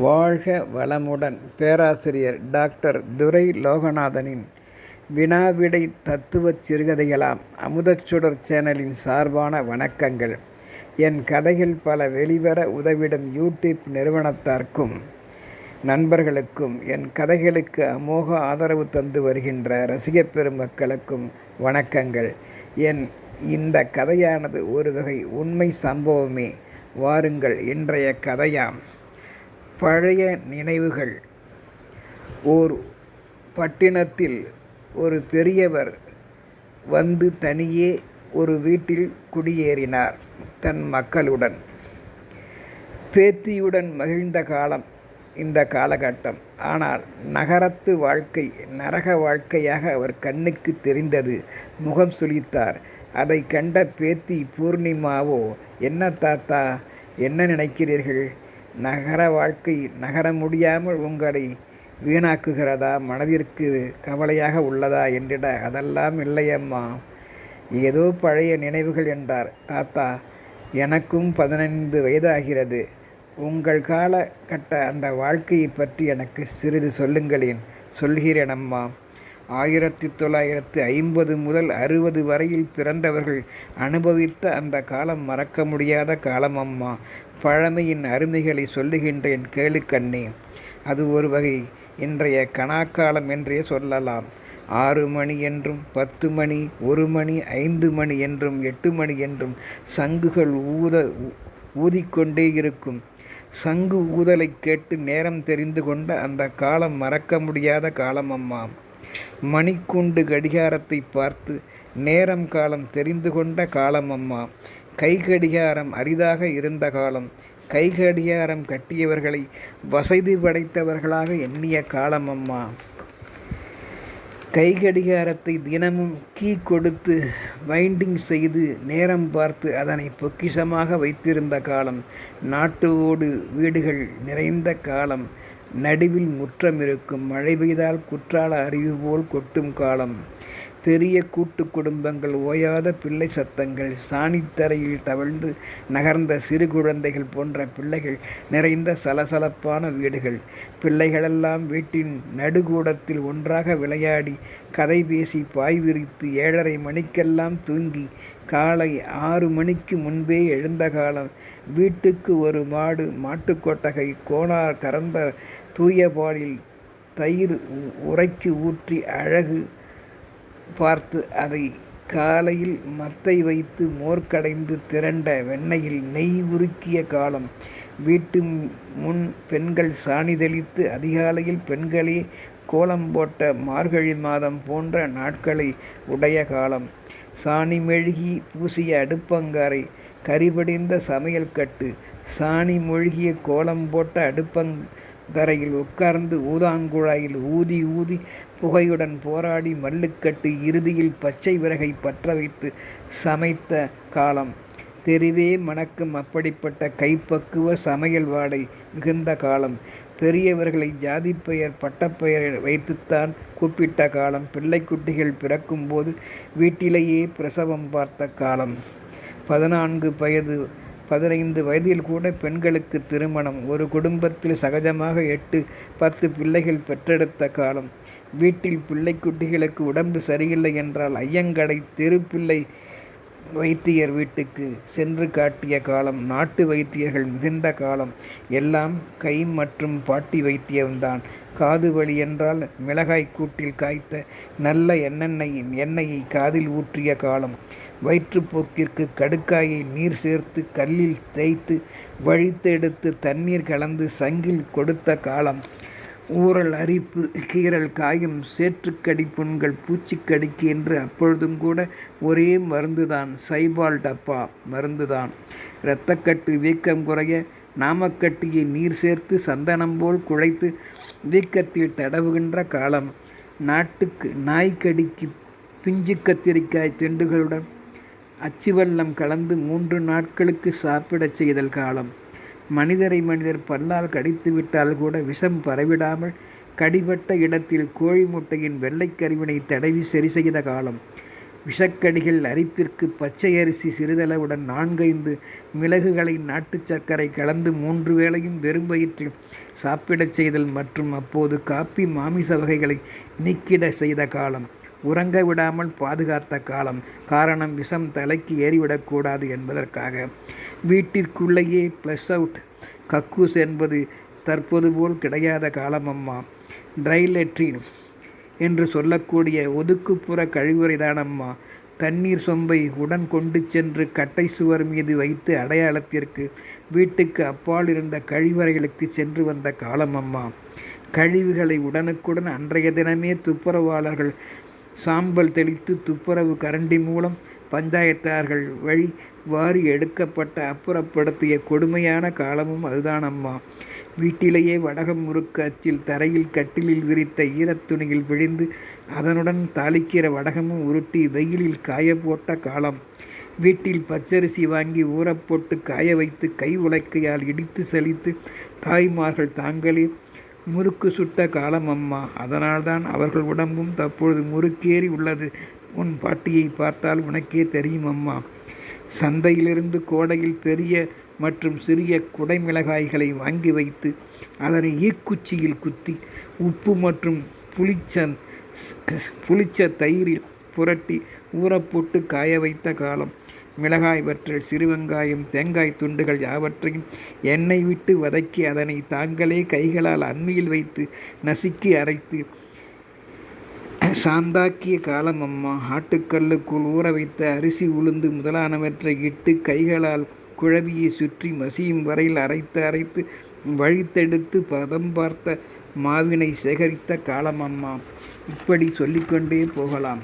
வாழ்க வளமுடன். பேராசிரியர் டாக்டர் துரை லோகநாதனின் வினாவிடை தத்துவச் சிறுகதைகளாம் அமுதச்சுடர் சேனலின் சார்பான வணக்கங்கள். என் கதைகள் பல வெளிவர உதவிடும் யூடியூப் நிறுவனத்தார்க்கும் நண்பர்களுக்கும், என் கதைகளுக்கு அமோக ஆதரவு தந்து வருகின்ற ரசிகப் பெருமக்களுக்கும் வணக்கங்கள். இந்த கதையானது ஒரு வகை உண்மை சம்பவமே. வாருங்கள், இன்றைய கதையாம். பழைய நினைவுகள். ஓர் பட்டினத்தில் ஒரு பெரியவர் வந்து தனியே ஒரு வீட்டில் குடியேறினார் தன் மக்களுடன். பேத்தியுடன் மகிழ்ந்த காலம் இந்த காலகட்டம். ஆனால் நகரத்து வாழ்க்கை நரக வாழ்க்கையாக அவர் கண்ணுக்கு தெரிந்தது. முகம் சுளித்தார். அதை கண்ட பேத்தி பூர்ணிமாவோ, என்ன தாத்தா, என்ன நினைக்கிறீர்கள்? நகர வாழ்க்கை நகர முடியாமல் உங்களை வீணாக்குகிறதா? மனதிற்கு கவலையாக உள்ளதா என்றிட, அதெல்லாம் இல்லையம்மா, ஏதோ பழைய நினைவுகள் என்றார். தாத்தா, எனக்கும் 15 வயதாகிறது. உங்கள் காலகட்ட அந்த வாழ்க்கையை பற்றி எனக்கு சிறிது சொல்லுங்களேன். சொல்கிறேன் அம்மா. 1950 முதல் 60 வரையில் பிறந்தவர்கள் அனுபவித்த அந்த காலம் மறக்க முடியாத காலம் அம்மா. பழமையின் அருமைகளை சொல்லுகின்றேன், கேளுக்கண்ணே. அது ஒரு வகை இன்றைய கணாக்காலம் என்றே சொல்லலாம். 6 மணி என்றும் 10 மணி, 1 மணி, 5 மணி என்றும் 8 மணி என்றும் சங்குகள் ஊதிக்கொண்டே இருக்கும். சங்கு ஊதலை கேட்டு நேரம் தெரிந்து கொண்ட அந்த காலம் மறக்க முடியாத காலம் அம்மா. மணிக்கூண்டு கடிகாரத்தை பார்த்து நேரம் காலம் தெரிந்து கொண்ட காலம் அம்மா. கைகடிகாரம் அரிதாக இருந்த காலம். கைகடிகாரம் கட்டியவர்களை வசதி படைத்தவர்களாக எண்ணிய காலம் அம்மா. கைகடிகாரத்தை தினமும் கீ கொடுத்து வைண்டிங் செய்து நேரம் பார்த்து அதனை பொக்கிஷமாக வைத்திருந்த காலம். நாட்டு ஓடு வீடுகள் நிறைந்த காலம். நடுவில் முற்றம் இருக்கும். மழை பெய்தால் குற்றால அருவி போல் கொட்டும் காலம். பெரிய கூட்டு குடும்பங்கள், ஓயாத பிள்ளை சத்தங்கள், சாணித்தரையில் தவழ்ந்து நகர்ந்த சிறு குழந்தைகள் போன்ற பிள்ளைகள் நிறைந்த சலசலப்பான வீடுகள். பிள்ளைகளெல்லாம் வீட்டின் நடுக்கூடத்தில் ஒன்றாக விளையாடி கதை பேசி பாய் விரித்து 7:30 மணிக்கெல்லாம் தூங்கி காலை 6 மணிக்கு முன்பே எழுந்த காலம். வீட்டுக்கு ஒரு மாடு, மாட்டுக்கொட்டகை, கோணார் கறந்த தூய பாலில் தயிர் உறைக்கு ஊற்றி அழகு பார்த்து அதை காலையில் மத்தை வைத்து மோர்க்கடைந்து திரண்ட வெண்ணெயில் நெய் உருக்கிய காலம். வீட்டு முன் பெண்கள் சாணி தெளித்து அதிகாலையில் பெண்களே கோலம் போட்ட மார்கழி மாதம் போன்ற நாட்களை உடைய காலம். சாணி மெழுகி பூசிய அடுப்பங்காரை, கரிபடிந்த சமையல் கட்டு, சாணி மொழிகிய கோலம் போட்ட அடுப்பங்கரையில் உட்கார்ந்து ஊதாங்குழாயில் ஊதி ஊதி புகையுடன் போராடி மல்லுக்கட்டு, இறுதியில் பச்சை விறகை பற்ற வைத்து சமைத்த காலம். தெருவே மணக்கும் அப்படிப்பட்ட கைப்பக்குவ சமையல் வாடை மிகுந்த காலம். பெரியவர்களை ஜாதி பெயர் பட்டப்பெயர் வைத்துத்தான் கூப்பிட்ட காலம். பிள்ளைக்குட்டிகள் பிறக்கும்போது வீட்டிலேயே பிரசவம் பார்த்த காலம். 14 வயது 15 வயதில் கூட பெண்களுக்கு திருமணம். ஒரு குடும்பத்தில் சகஜமாக 8-10 பிள்ளைகள் பெற்றெடுத்த காலம். வீட்டில் பிள்ளைக்குட்டிகளுக்கு உடம்பு சரியில்லை என்றால் ஐயங்கடை தெருப்பிள்ளை வைத்தியர் வீட்டுக்கு சென்று காட்டிய காலம். நாட்டு வைத்தியர்கள் மிகுந்த காலம். எல்லாம் கை மற்றும் பாட்டி வைத்தியம்தான். காது வலி என்றால் மிளகாய் கூட்டில் காய்த்த நல்ல எண்ணெயை காதில் ஊற்றிய காலம். வயிற்றுப்போக்கிற்கு கடுக்காயை நீர் சேர்த்து கல்லில் தேய்த்து வழித்தெடுத்து தண்ணீர் கலந்து சங்கில் கொடுத்த காலம். ஊரல், அரிப்பு, கீரல், காயம், சேற்றுக்கடி புண்கள், பூச்சிக்கடிக்கு என்று அப்பொழுதும் கூட ஒரே மருந்துதான், சைபால் டப்பா மருந்துதான். இரத்தக்கட்டு வீக்கம் குறைய நாமக்கட்டியை நீர் சேர்த்து சந்தனம் போல் குழைத்து வீக்கத்தில் தடவுகின்ற காலம். நாட்டுக்கு நாய்க்கடிக்கு பிஞ்சு கத்திரிக்காய் திண்டுகளுடன் அச்சு வெல்லம் கலந்து 3 நாட்களுக்கு சாப்பிடச் செய்தல் காலம். மனிதர் பல்லால் கடித்து விட்டால் கூட விஷம் பரவிடாமல் கடிபட்ட இடத்தில் கோழி முட்டையின் வெள்ளைக்கருவினை தடவி சரி செய்த காலம். விஷக்கடிகள் அரிப்பிற்கு பச்சை அரிசி சிறிதளவுடன் 4-5 மிளகுகளை நாட்டு சர்க்கரை கலந்து 3 வேளையும் வெறும் வயிற்றில் சாப்பிடச் செய்தல் மற்றும் அப்போது காப்பி மாமிச வகைகளை நீக்கிட செய்த காலம். உறங்க விடாமல் பாதுகாத்த காலம். காரணம், விஷம் தலைக்கு ஏறிவிடக்கூடாது என்பதற்காக. வீட்டிற்குள்ளேயே ப்ளஷ் அவுட் கக்கூஸ் என்பது தற்போது போல் கிடையாத காலம் அம்மா. ட்ரை லெட்ரின் என்று சொல்லக்கூடிய ஒதுக்குப்புற கழிவுறைதான் அம்மா. தண்ணீர் சொம்பை உடன் கொண்டு சென்று கட்டை சுவர் மீது வைத்து அடையாளத்திற்கு வீட்டுக்கு அப்பால் இருந்த கழிவறைகளுக்கு சென்று வந்த காலம் அம்மா. கழிவுகளை உடனுக்குடன் அன்றைய தினமே துப்புரவாளர்கள் சாம்பல் தெளித்து துப்புரவு கரண்டி மூலம் பஞ்சாயத்தார்கள் வழி வாரி எடுக்கப்பட்ட அப்புறப்படுத்திய கொடுமையான காலமும் அதுதான் அம்மா. வீட்டிலேயே வடகம் முறுக்கு அச்சில் தரையில் கட்டிலில் விரித்த ஈரத்துணியில் விழிந்து அதனுடன் தாளிக்கிற வடகமும் உருட்டி வெயிலில் காய போட்ட காலம். வீட்டில் பச்சரிசி வாங்கி ஊறப்போட்டு காய வைத்து கை உலக்கையால் இடித்து சலித்து தாய்மார்கள் தாங்களே முறுக்கு சுட்ட காலம் அம்மா. அதனால்தான் அவர்கள் உடம்பும் தற்பொழுது முறுக்கேறி உள்ளது. உன் பாட்டியை பார்த்தால் உனக்கே தெரியும் அம்மா. சந்தையிலிருந்து கோடையில் பெரிய மற்றும் சிறிய குடைமிளகாய்களை வாங்கி வைத்து அதனை ஈக்குச்சியில் குத்தி உப்பு மற்றும் புளிச்ச தயிரில் புரட்டி ஊறப்போட்டு காய வைத்த காலம். மிளகாய் வற்றல், சிறுவெங்காயம், தேங்காய் துண்டுகள் யாவற்றையும் எண்ணெய் விட்டு வதக்கி அதனை தாங்களே கைகளால் அம்மியில் வைத்து நசுக்கி அரைத்து சாந்தாக்கிய காலம் அம்மா. ஆட்டுக்கல்லுக்குள் ஊற வைத்த அரிசி, உளுந்து முதலானவற்றை இட்டு கைகளால் குழவியை சுற்றி மசியும் வரையில் அரைத்து வழித்தெடுத்து பதம் பார்த்த மாவினை சேகரித்த காலம் அம்மா. இப்படி சொல்லிக்கொண்டே போகலாம்.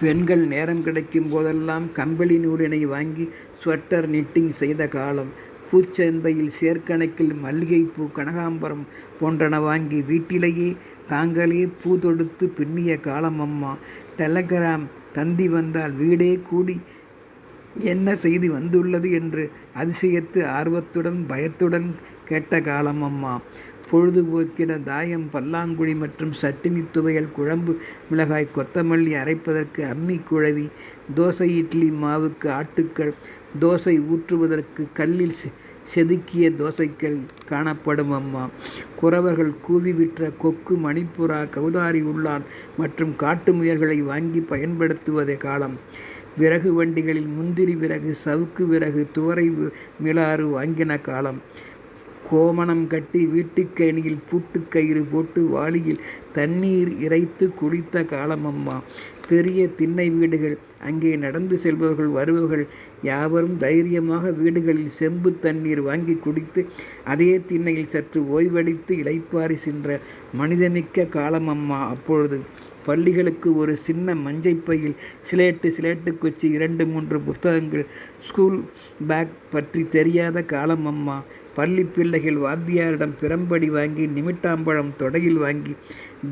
பெண்கள் நேரம் கிடைக்கும் போதெல்லாம் கம்பளி நூலினை வாங்கி ஸ்வெட்டர் நிட்டிங் செய்த காலம். பூச்சந்தையில் சேர்க்கணக்கில் மல்லிகைப்பூ, கனகாம்பரம் போன்றன வாங்கி வீட்டிலேயே தாங்களே பூ தொடுத்து பின்னிய காலம் அம்மா. டெலகிராம் தந்தி வந்தால் வீடே கூடி என்ன செய்தி வந்துள்ளது என்று அதிசயத்து ஆர்வத்துடன் பயத்துடன் கேட்ட காலம் அம்மா. பொழுதுபோக்கிட தாயம், பல்லாங்குழி மற்றும் சட்டினி துவையல், குழம்பு மிளகாய், கொத்தமல்லி அரைப்பதற்கு அம்மி குழவி, தோசை இட்லி மாவுக்கு ஆட்டுக்கள், தோசை ஊற்றுவதற்கு கல்லில் செதுக்கிய தோசைக்கல் காணப்படும் அம்மா. குறவர்கள் கூவி விற்ற கொக்கு, மணிப்புறா, கௌதாரி உள்ளான் மற்றும் காட்டு முயல்களை வாங்கி பயன்படுத்துவதே காலம். விறகு வண்டிகளில் முந்திரி விறகு, சவுக்கு விறகு, துவரை மிளாறு வாங்கின காலம். கோமணம் கட்டி வீட்டுக்கணியில் பூட்டுக்கயிறு போட்டு வாளியில் தண்ணீர் இறைத்து குளித்த காலம் அம்மா. பெரிய திண்ணை வீடுகள், அங்கே நடந்து செல்பவர்கள் வருபவர்கள் யாவரும் தைரியமாக வீடுகளில் செம்பு தண்ணீர் வாங்கி குடித்து அதே திண்ணையில் சற்று ஓய்வடித்து இளைப்பாரி சென்ற மனிதமிக்க காலம் அம்மா. அப்பொழுது பள்ளிகளுக்கு ஒரு சின்ன மஞ்சை பையில் சிலேட்டு குச்சி, 2-3 புத்தகங்கள், ஸ்கூல் பேக் பற்றி தெரியாத காலம் அம்மா. பள்ளி பிள்ளைகள் வாத்தியாரிடம் பிரம்படி வாங்கி நிமிட்டாம்பழம் தொடையில் வாங்கி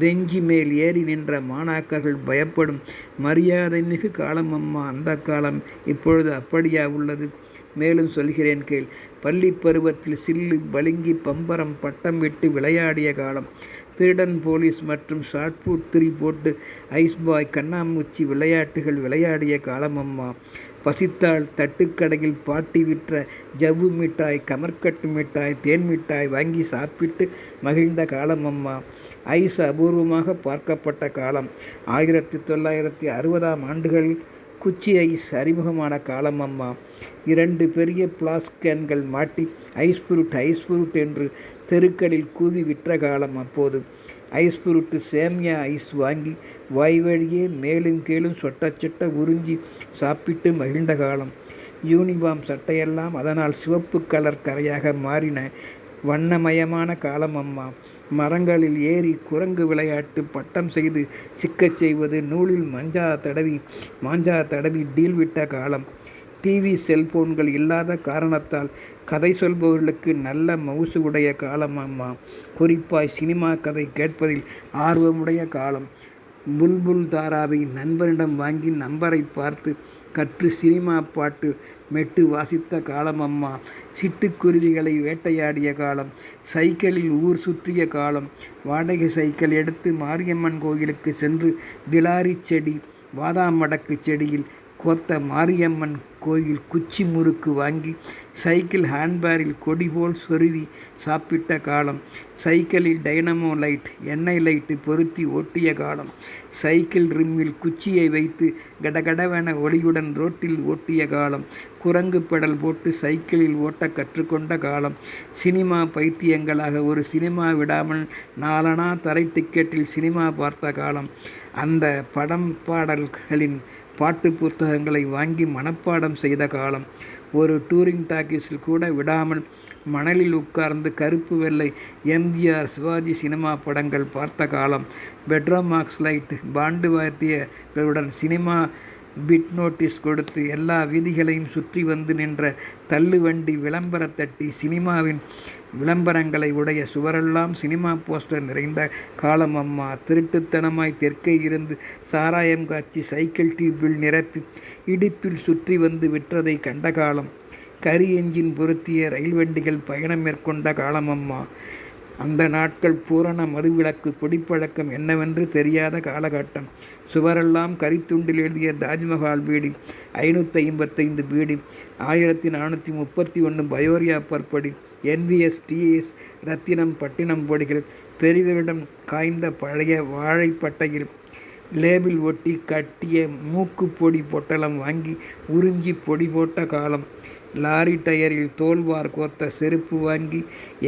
பெஞ்சி மேல் ஏறி நின்ற மாணாக்கர்கள் பயப்படும் மரியாதை மிகு காலம் அம்மா. அந்த காலம் இப்பொழுது அப்படியா உள்ளது? மேலும் சொல்கிறேன் கேள். பள்ளி பருவத்தில் சில்லு, பளிங்கி, பம்பரம், பட்டம் விட்டு விளையாடிய காலம். திருடன் போலீஸ் மற்றும் ஷார்ட்புட் 3 போட்டு ஐஸ்பாய், கண்ணாமூச்சி விளையாட்டுகள் விளையாடிய காலம் அம்மா. பசித்தால் தட்டுக்கடையில் பாட்டி விற்ற ஜவ்வு மிட்டாய், கமர்கட்டு மிட்டாய், தேன் மிட்டாய் வாங்கி சாப்பிட்டு மகிழ்ந்த காலம் அம்மா. ஐஸ் அபூர்வமாக பார்க்கப்பட்ட காலம். 1960ஆம் ஆண்டுகளில் குச்சி ஐஸ் அறிமுகமான காலம் அம்மா. 2 பெரிய பிளாஸ்க் கேன்கள் மாட்டி ஐஸ் ஃப்ரூட் என்று தெருக்களில் கூவி விற்ற காலம். அப்போது ஐஸ் ஃப்ரூட்டு, சேமியா ஐஸ் வாங்கி வாய் வழியே மேலும் கீழும் சொட்ட உறிஞ்சி சாப்பிட்டு மகிழ்ந்த காலம். யூனிபார்ம் சட்டையெல்லாம் அதனால் சிவப்பு கலர் கரையாக மாறின வண்ணமயமான காலம் அம்மா. மரங்களில் ஏறி குரங்கு விளையாட்டு, பட்டம் செய்து சிக்கச் செய்வது, நூலில் மாஞ்சா தடவி டீல் விட்ட காலம். டிவி, செல்போன்கள் இல்லாத காரணத்தால் கதை சொல்பவர்களுக்கு நல்ல மவுசு உடைய காலம் அம்மா. குறிப்பாய் சினிமா கதை கேட்பதில் ஆர்வமுடைய காலம். புல்புல் தாராவை நண்பனிடம் வாங்கி நம்பரை பார்த்து கற்று சினிமா பாட்டு மெட்டு வாசித்த காலம் அம்மா. சிட்டுக்குருவிகளை வேட்டையாடிய காலம். சைக்கிளில் ஊர் சுற்றிய காலம். வாடகை சைக்கிள் எடுத்து மாரியம்மன் கோயிலுக்கு சென்று விளாரி செடி, வாதாமடக்கு செடியில் கோத்த மாரியம்மன் கோயில் குச்சி முறுக்கு வாங்கி சைக்கிள் ஹேண்ட்பேரில் கொடி போல் சொருவி சாப்பிட்ட காலம். சைக்கிளில் டைனமோ லைட் எண்ணெய் லைட்டு பொருத்தி ஓட்டிய காலம். சைக்கிள் ரிம்மில் குச்சியை வைத்து கடகடவென ஒளியுடன் ரோட்டில் ஓட்டிய காலம். குரங்கு பெடல் போட்டு சைக்கிளில் ஓட்ட கற்றுக்கொண்ட காலம். சினிமா பைத்தியங்களாக ஒரு சினிமா விடாமல் நாலனா தரை டிக்கெட்டில் சினிமா பார்த்த காலம். அந்த படம் பாடல்களின் பாட்டு புத்தகங்களை வாங்கி மனப்பாடம் செய்த காலம். ஒரு டூரிங் டாக்கீஸில் கூட விடாமல் மணலில் உட்கார்ந்து கருப்பு வெள்ளை எம்ஜிஆர் சிவாஜி சினிமா படங்கள் பார்த்த காலம். பெட்ரோமாக்ஸ் லைட் பாண்டு வாத்தியர்களுடன் சினிமா பிட் நோட்டீஸ் கொடுத்து எல்லா வீதிகளையும் சுற்றி வந்து நின்ற தள்ளுவண்டி விளம்பர தட்டி சினிமாவின் விளம்பரங்களை உடைய சுவரெல்லாம் சினிமா போஸ்டர் நிறைந்த காலம் அம்மா. திருட்டுத்தனமாய் தெற்கே இருந்து சாராயம் காய்ச்சி சைக்கிள் டியூப்பில் நிரப்பி இடுப்பில் சுற்றி வந்து விற்றதை கண்ட காலம். கரி என்ஜின் பொருத்திய ரயில் வண்டிகள் பயணம் மேற்கொண்ட காலம் அம்மா. அந்த நாட்கள் பூரண மதுவிலக்கு குடிப்பழக்கம் என்னவென்று தெரியாத காலகட்டம். சுவரெல்லாம் கரித்துண்டில் எழுதிய தாஜ்மஹால் பீடி, 555 பீடி, 1431 பயோரியா பற்படி, NVS TS ரத்தினம் பட்டினம் பொடிகள், பெரியவரிடம் காய்ந்த பழைய வாழைப்பட்டையில் லேபிள் ஒட்டி கட்டிய மூக்கு பொடி பொட்டலம் வாங்கி உறிஞ்சி பொடி போட்ட காலம். லாரி டயரில் தோல்வார் கோத்த செருப்பு வாங்கி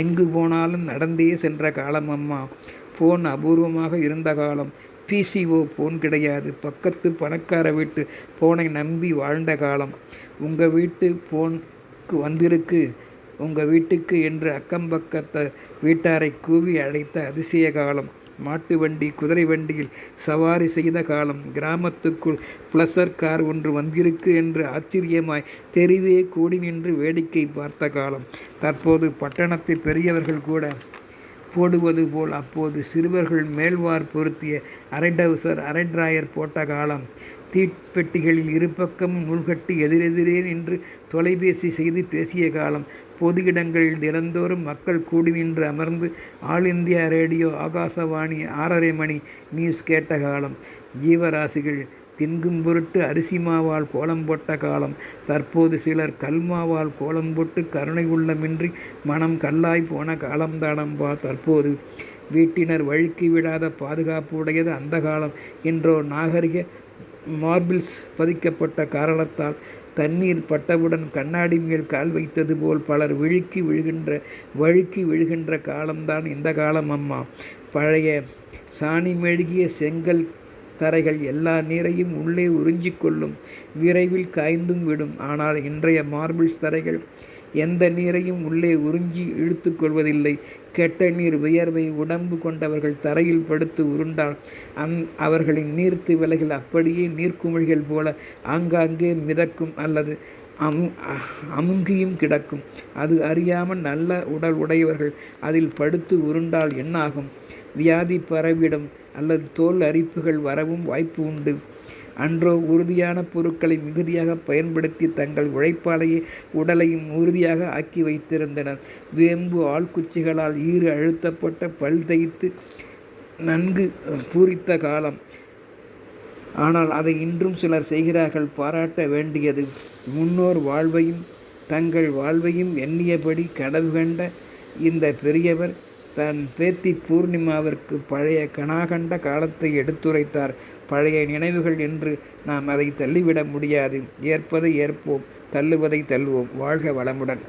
எங்கு போனாலும் நடந்தே சென்ற காலம் அம்மா. போன் அபூர்வமாக இருந்த காலம். PCO போன் கிடையாது. பக்கத்து பணக்கார வீட்டு போனை நம்பி வாழ்ந்த காலம். உங்கள் வீட்டு போனுக்கு வந்திருக்கு உங்கள் வீட்டுக்கு என்று அக்கம்பக்கத்த வீட்டாரை கூவி அழைத்த அதிசய காலம். மாட்டு வண்டி குதிரை வண்டியில் சவாரி செய்த காலம். கிராமத்துக்குள் ப்ளஸர் கார் ஒன்று வந்திருக்கு என்று ஆச்சரியமாய் தெருவே கூடி நின்று வேடிக்கை பார்த்த காலம். தற்போது பட்டணத்தில் பெரியவர்கள் கூட போடுவது போல் அப்போது சிறுவர்கள் மேல்வார் பொருத்திய அரை டவுசர் அரை டிராயர் போட்ட காலம். தீப்பெட்டிகளில் இருபக்கமும் நூல்கட்டி எதிரெதிரே நின்று தொலைபேசி செய்து பேசிய காலம். பொது இடங்களில் தினந்தோறும் மக்கள் கூடி நின்று அமர்ந்து ஆல் இந்தியா ரேடியோ ஆகாசவாணி 6:30 மணி நியூஸ் கேட்ட காலம். ஜீவராசிகள் தின்கும் பொருட்டு அரிசி மாவால் கோலம் போட்ட காலம். தற்போது சிலர் கல்மாவால் கோலம் போட்டு கருணை உள்ளமின்றி மனம் கல்லாய் போன காலம்தானம்பா தற்போது. வீட்டினர் வழுக்கி விடாத பாதுகாப்பு உடையது அந்த காலம். என்றோ நாகரிக மார்பிள்ஸ் பதிக்கப்பட்ட காரணத்தால் தண்ணீர் பட்டவுடன் கண்ணாடி மேல் கால் வைத்தது போல் பலர் வழுக்கி விழுகின்ற காலம்தான் இந்த காலம் அம்மா. பழைய சாணி மெழுகிய செங்கல் தரைகள் எல்லா நீரையும் உள்ளே உறிஞ்சிக்கொள்ளும், விரைவில் காய்ந்தும் விடும். ஆனால் இன்றைய மார்பிள்ஸ் தரைகள் எந்த நீரையும் உள்ளே உறிஞ்சி இழுத்து கொள்வதில்லை. கெட்ட நீர் வியர்வை உடம்பு கொண்டவர்கள் தரையில் படுத்து உருண்டால் அவர்களின் நீர்த்து விலைகள் அப்படியே நீர்க்குமிழ்கள் போல ஆங்காங்கே மிதக்கும் அல்லது அமுங்கியும் கிடக்கும். அது அறியாமல் நல்ல உடல் உடையவர்கள் அதில் படுத்து உருண்டால் என்னாகும்? வியாதி பரவிடும் அல்லது தோல் அரிப்புகள் வரவும் வாய்ப்பு உண்டு. அன்றோ உறுதியான பொருட்களை மிகுதியாக பயன்படுத்தி தங்கள் உழைப்பாலேயே உடலையும் உறுதியாக ஆக்கி வைத்திருந்தனர். வேம்பு ஆள்குச்சிகளால் ஈறு அழுத்தப்பட்ட பல் தைத்து நன்கு பூரித்த காலம். ஆனால் அதை இன்றும் சிலர் செய்கிறார்கள், பாராட்ட வேண்டியது. முன்னோர் வாழ்வையும் தங்கள் வாழ்வையும் எண்ணியபடி கனவு கண்ட இந்த பெரியவர் தன் பேத்தி பூர்ணிமாவிற்கு பழைய கனாகண்ட காலத்தை எடுத்துரைத்தார். பழைய நினைவுகள் என்று நாம் அதை தள்ளிவிட முடியாது. ஏற்பதை ஏற்போம், தள்ளுவதை தள்ளுவோம். வாழ்க வளமுடன்.